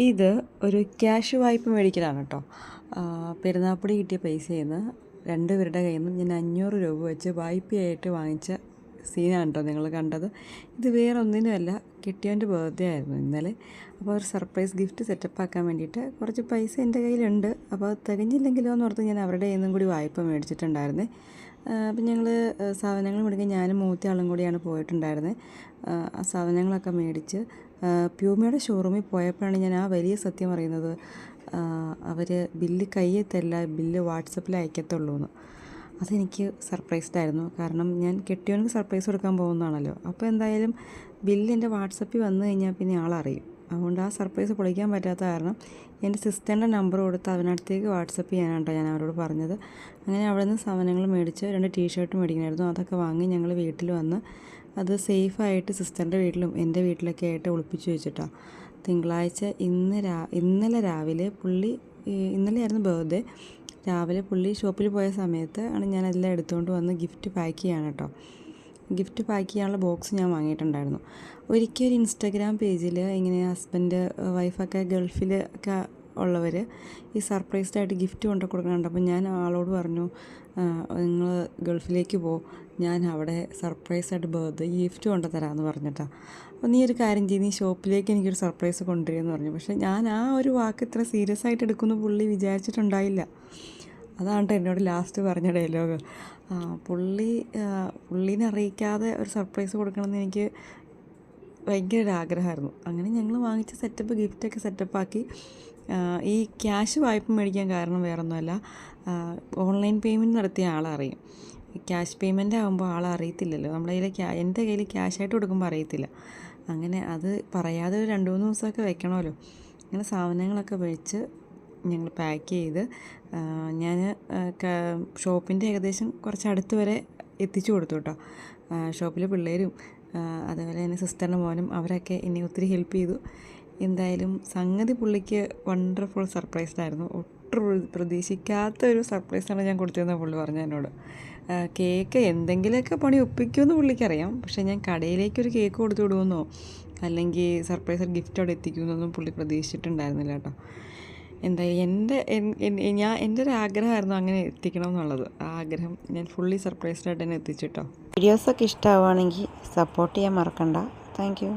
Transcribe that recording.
ഇത് ഒരു ക്യാഷ് വായ്പ മേടിക്കലാണ് കേട്ടോ. പെരുന്നാൾപ്പടി കിട്ടിയ പൈസയിൽ നിന്ന് രണ്ടുപേരുടെ കയ്യിൽ നിന്നും ഞാൻ 500 രൂപ വെച്ച് വായ്പയായിട്ട് വാങ്ങിച്ച സീനാണ് കേട്ടോ നിങ്ങൾ കണ്ടത്. ഇത് വേറെ ഒന്നിനുമല്ല, കെട്ടിയവൻ്റെ ബർത്ത്ഡേ ആയിരുന്നു ഇന്നലെ. അപ്പോൾ ഒരു സർപ്രൈസ് ഗിഫ്റ്റ് സെറ്റപ്പ് ആക്കാൻ വേണ്ടിയിട്ട് കുറച്ച് പൈസ എൻ്റെ കയ്യിലുണ്ട്. അപ്പോൾ അത് തികഞ്ഞില്ലെങ്കിലോ എന്ന് ഓർത്ത് ഞാൻ അവരുടെ കയ്യിൽ നിന്നും കൂടി വായ്പ മേടിച്ചിട്ടുണ്ടായിരുന്നേ. അപ്പം ഞങ്ങൾ സാധനങ്ങൾ മേടിക്കാൻ ഞാനും മൂത്ത ആളും കൂടിയാണ് പോയിട്ടുണ്ടായിരുന്നത്. ആ സാധനങ്ങളൊക്കെ മേടിച്ച് പ്യൂമയുടെ ഷോറൂമിൽ പോയപ്പോഴാണ് ഞാൻ ആ വലിയ സത്യം അറിയുന്നത്. അവർ ബില്ല് കയ്യിൽ തരില്ല, ബില്ല് വാട്സപ്പിൽ അയക്കത്തുള്ളൂ എന്ന്. അതെനിക്ക് സർപ്രൈസ്ഡായിരുന്നു. കാരണം ഞാൻ കെട്ടിയവനക്ക് സർപ്രൈസ് കൊടുക്കാൻ പോകുന്നതാണല്ലോ. അപ്പോൾ എന്തായാലും ബില്ല് എൻ്റെ വാട്സപ്പിൽ വന്നു കഴിഞ്ഞാൽ പിന്നെ ആളറിയും. അതുകൊണ്ട് ആ സർപ്രൈസ് പൊളിക്കാൻ പറ്റാത്ത കാരണം എൻ്റെ സിസ്റ്ററിൻ്റെ നമ്പർ കൊടുത്ത് അവനടുത്തേക്ക് വാട്സപ്പ് ചെയ്യാനാണ് ഞാൻ അവരോട് പറഞ്ഞത്. അങ്ങനെ അവിടെ നിന്ന് സാധനങ്ങൾ മേടിച്ച് 2 ടീഷർട്ട് മേടിക്കണമായിരുന്നു. അതൊക്കെ വാങ്ങി ഞങ്ങൾ വീട്ടിൽ വന്ന് അത് സേഫായിട്ട് സിസ്റ്ററിൻ്റെ വീട്ടിലും എൻ്റെ വീട്ടിലൊക്കെ ആയിട്ട് ഒളിപ്പിച്ച് വെച്ചിട്ടാണ്. തിങ്കളാഴ്ച ഇന്നലെ രാവിലെ ഇന്നലെയായിരുന്നു ബർത്ത്ഡേ. രാവിലെ പുള്ളി ഷോപ്പിൽ പോയ സമയത്ത് ആണ് ഞാനെല്ലാം എടുത്തുകൊണ്ട് വന്ന് ഗിഫ്റ്റ് പാക്ക് ചെയ്യാണ് കേട്ടോ. ഗിഫ്റ്റ് പാക്ക് ചെയ്യാനുള്ള ബോക്സ് ഞാൻ വാങ്ങിയിട്ടുണ്ടായിരുന്നു. ഒരിക്കൽ ഒരു ഇൻസ്റ്റാഗ്രാം പേജിൽ ഇങ്ങനെ ഹസ്ബൻഡ് വൈഫൊക്കെ ഗൾഫിൽ ഒക്കെ ഉള്ളവർ ഈ സർപ്രൈസ്ഡായിട്ട് ഗിഫ്റ്റ് കൊണ്ടു കൊടുക്കുന്നുണ്ട്. അപ്പോൾ ഞാൻ ആളോട് പറഞ്ഞു, നിങ്ങൾ ഗൾഫിലേക്ക് പോ, ഞാൻ അവിടെ സർപ്രൈസായിട്ട് ബർത്ത്ഡേ ഗിഫ്റ്റ് കൊണ്ടു തരാമെന്ന് പറഞ്ഞിട്ടാണ്. അപ്പോൾ നീ ഒരു കാര്യം ചെയ്ത് നീ ഷോപ്പിലേക്ക് എനിക്കൊരു സർപ്രൈസ് കൊണ്ടുവരുമെന്ന് പറഞ്ഞു. പക്ഷേ ഞാൻ ആ ഒരു വാക്ക് ഇത്ര സീരിയസ് ആയിട്ട് എടുക്കുമെന്ന് പുള്ളി വിചാരിച്ചിട്ടുണ്ടായില്ല. അതാണ് എന്നോട് ലാസ്റ്റ് പറഞ്ഞ ഡയലോഗ്. പുള്ളീനെ അറിയിക്കാതെ ഒരു സർപ്രൈസ് കൊടുക്കണമെന്ന് എനിക്ക് ഭയങ്കര ഒരു ആഗ്രഹമായിരുന്നു. അങ്ങനെ ഞങ്ങൾ വാങ്ങിച്ച ഗിഫ്റ്റൊക്കെ സെറ്റപ്പാക്കി. ഈ ക്യാഷ് വായ്പ മേടിക്കാൻ കാരണം വേറൊന്നുമല്ല, ഓൺലൈൻ പേയ്മെൻറ്റ് നടത്തിയ ആളറിയും. ക്യാഷ് പേയ്മെൻ്റ് ആകുമ്പോൾ ആളറിയത്തില്ലല്ലോ. നമ്മുടെ എൻ്റെ കയ്യിൽ ക്യാഷായിട്ട് കൊടുക്കുമ്പോൾ അറിയത്തില്ല. അങ്ങനെ അത് പറയാതെ ഒരു 2-3 ദിവസമൊക്കെ വെക്കണമല്ലോ. അങ്ങനെ സാധനങ്ങളൊക്കെ വെച്ച് ഞങ്ങൾ പാക്ക് ചെയ്ത് ഞാൻ ഷോപ്പിൻ്റെ ഏകദേശം കുറച്ച് അടുത്ത് വരെ എത്തിച്ചു കൊടുത്തു കേട്ടോ. ഷോപ്പിലെ പിള്ളേരും അതുപോലെ തന്നെ സിസ്റ്ററിൻ്റെ മോനും അവരൊക്കെ എന്നെ ഒത്തിരി ഹെൽപ്പ് ചെയ്തു. എന്തായാലും സംഗതി പുള്ളിക്ക് വണ്ടർഫുൾ സർപ്രൈസ്ഡായിരുന്നു. ഒട്ടും പ്രതീക്ഷിക്കാത്ത ഒരു സർപ്രൈസാണ് ഞാൻ കൊടുത്തതെന്ന് പുള്ളി പറഞ്ഞു എന്നോട്. കേക്ക് എന്തെങ്കിലുമൊക്കെ പണി ഒപ്പിക്കുമെന്ന് പുള്ളിക്കറിയാം. പക്ഷേ ഞാൻ കടയിലേക്കൊരു കേക്ക് കൊടുത്തു വിടുമെന്നോ അല്ലെങ്കിൽ സർപ്രൈസ് ഗിഫ്റ്റ് അവിടെ എത്തിക്കുമെന്നൊന്നും പുള്ളി പ്രതീക്ഷിച്ചിട്ടുണ്ടായിരുന്നില്ല കേട്ടോ. എന്തായാലും എൻ്റെ ഒരു ആഗ്രഹമായിരുന്നു അങ്ങനെ എത്തിക്കണം എന്നുള്ളത്. ആ ആഗ്രഹം ഞാൻ ഫുള്ളി സർപ്രൈസ്ഡായിട്ട് തന്നെ എത്തിച്ചിട്ടോ. വീഡിയോസൊക്കെ ഇഷ്ടമാവുകയാണെങ്കിൽ സപ്പോർട്ട് ചെയ്യാൻ മറക്കണ്ട. Thank you.